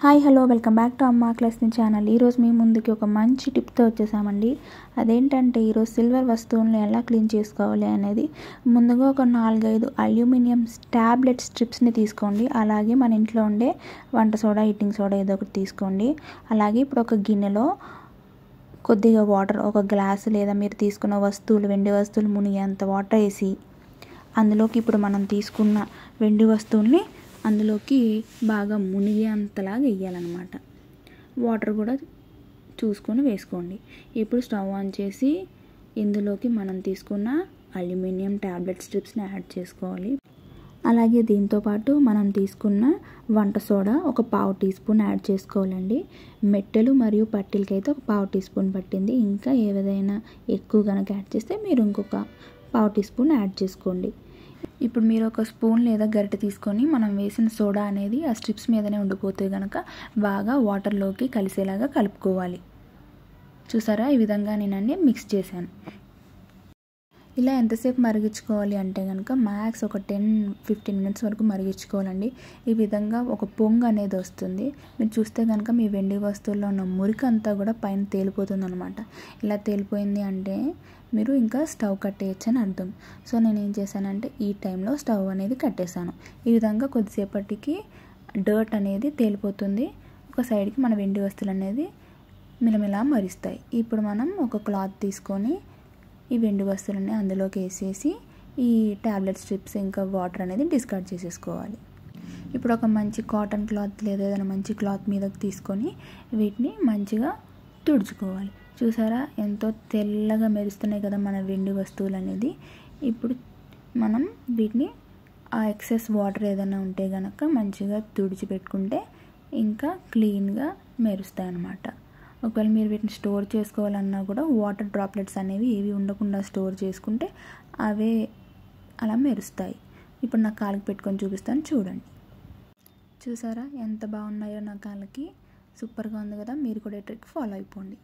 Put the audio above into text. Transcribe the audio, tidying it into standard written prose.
Hi hello welcome back to అమ్మ class channel. ఈరోజు మీ ముందుకి ఒక మంచి టిప్తో వచ్చేసామండి. అదేంటంటే ఈరోజు సిల్వర్ వస్తువులను ఎలా క్లీన్ చేసుకోవాలి అనేది. ముందుగా ఒక 4-5 అల్యూమినియం ట్యాబ్లెట్ స్ట్రిప్స్ని తీసుకోండి. అలాగే మన ఇంట్లో ఉండే వంట సోడా, ఈటింగ్ సోడా ఏదో ఒకటి తీసుకోండి. అలాగే ఇప్పుడు ఒక గిన్నెలో కొద్దిగా వాటర్, ఒక గ్లాసు లేదా మీరు తీసుకున్న వస్తువులు, వెండి వస్తువులు మునిగేంత వాటర్ వేసి అందులోకి ఇప్పుడు మనం తీసుకున్న వెండి వస్తువుల్ని అందులోకి బాగా మునిగే అంతలాగా వేయాలన్నమాట. వాటర్ కూడా చూసుకొని వేసుకోండి. ఇప్పుడు స్టవ్ ఆన్ చేసి ఇందులోకి మనం తీసుకున్న అల్యూమినియం ట్యాబ్లెట్ స్ట్రిప్స్ని యాడ్ చేసుకోవాలి. అలాగే దీంతోపాటు మనం తీసుకున్న వంట సోడా ఒక 1/2 టీ స్పూన్ యాడ్ చేసుకోవాలండి. మెట్టెలు మరియు పట్టీలకైతే ఒక 1/2 టీ స్పూన్ పట్టింది. ఇంకా ఏదైనా ఎక్కువ కనుక యాడ్ చేస్తే మీరు ఇంకొక 1/2 టీ స్పూన్ యాడ్ చేసుకోండి. ఇప్పుడు మీరు ఒక స్పూన్ లేదా గరిటె తీసుకొని మనం వేసిన సోడా అనేది ఆ స్ట్రిప్స్ మీదనే ఉండిపోతే కనుక బాగా వాటర్లోకి కలిసేలాగా కలుపుకోవాలి. చూసారా, ఈ విధంగా నేనండి మిక్స్ చేశాను. ఇలా ఎంతసేపు మరిగించుకోవాలి అంటే కనుక మ్యాక్స్ ఒక 10-15 మినిట్స్ వరకు మరిగించుకోవాలండి. ఈ విధంగా ఒక పొంగు అనేది వస్తుంది. మీరు చూస్తే కనుక మీ వెండి వస్తువుల్లో ఉన్న మురికి అంతా కూడా పైన తేలిపోతుంది అనమాట. ఇలా తేలిపోయింది అంటే మీరు ఇంకా స్టవ్ కట్టేయచ్చు అని అర్థం. సో నేను ఏం చేశానంటే ఈ టైంలో స్టవ్ అనేది కట్టేశాను. ఈ విధంగా కొద్దిసేపటికి డర్ట్ అనేది తేలిపోతుంది. ఒక సైడ్కి మన వెండి వస్తువులు అనేది మిలమిలా మరుస్తాయి. ఇప్పుడు మనం ఒక క్లాత్ తీసుకొని ఈ వెండి వస్తువులని అందులోకి వేసేసి ఈ ట్యాబ్లెట్ స్ట్రిప్స్ ఇంకా వాటర్ అనేది డిస్కార్డ్ చేసేసుకోవాలి. ఇప్పుడు ఒక మంచి కాటన్ క్లాత్ లేదా ఏదైనా మంచి క్లాత్ మీదకి తీసుకొని వీటిని మంచిగా తుడుచుకోవాలి. చూసారా, ఎంతో తెల్లగా మెరుస్తున్నాయి కదా మన వెండి వస్తువులు అనేది. ఇప్పుడు మనం వీటిని ఆ ఎక్సెస్ వాటర్ ఏదైనా ఉంటే కనుక మంచిగా తుడిచిపెట్టుకుంటే ఇంకా క్లీన్గా మెరుస్తాయి అన్నమాట. ఒకవేళ మీరు వీటిని స్టోర్ చేసుకోవాలన్నా కూడా వాటర్ డ్రాప్లెట్స్ అనేవి ఏవి ఉండకుండా స్టోర్ చేసుకుంటే అవే అలా మెరుస్తాయి. ఇప్పుడు నా కాళ్ళకి పెట్టుకొని చూపిస్తాను, చూడండి. చూసారా ఎంత బాగున్నాయో నా కాళ్ళకి. సూపర్గా ఉంది కదా. మీరు కూడా ఈ ట్రిక్ ఫాలో అయిపోండి.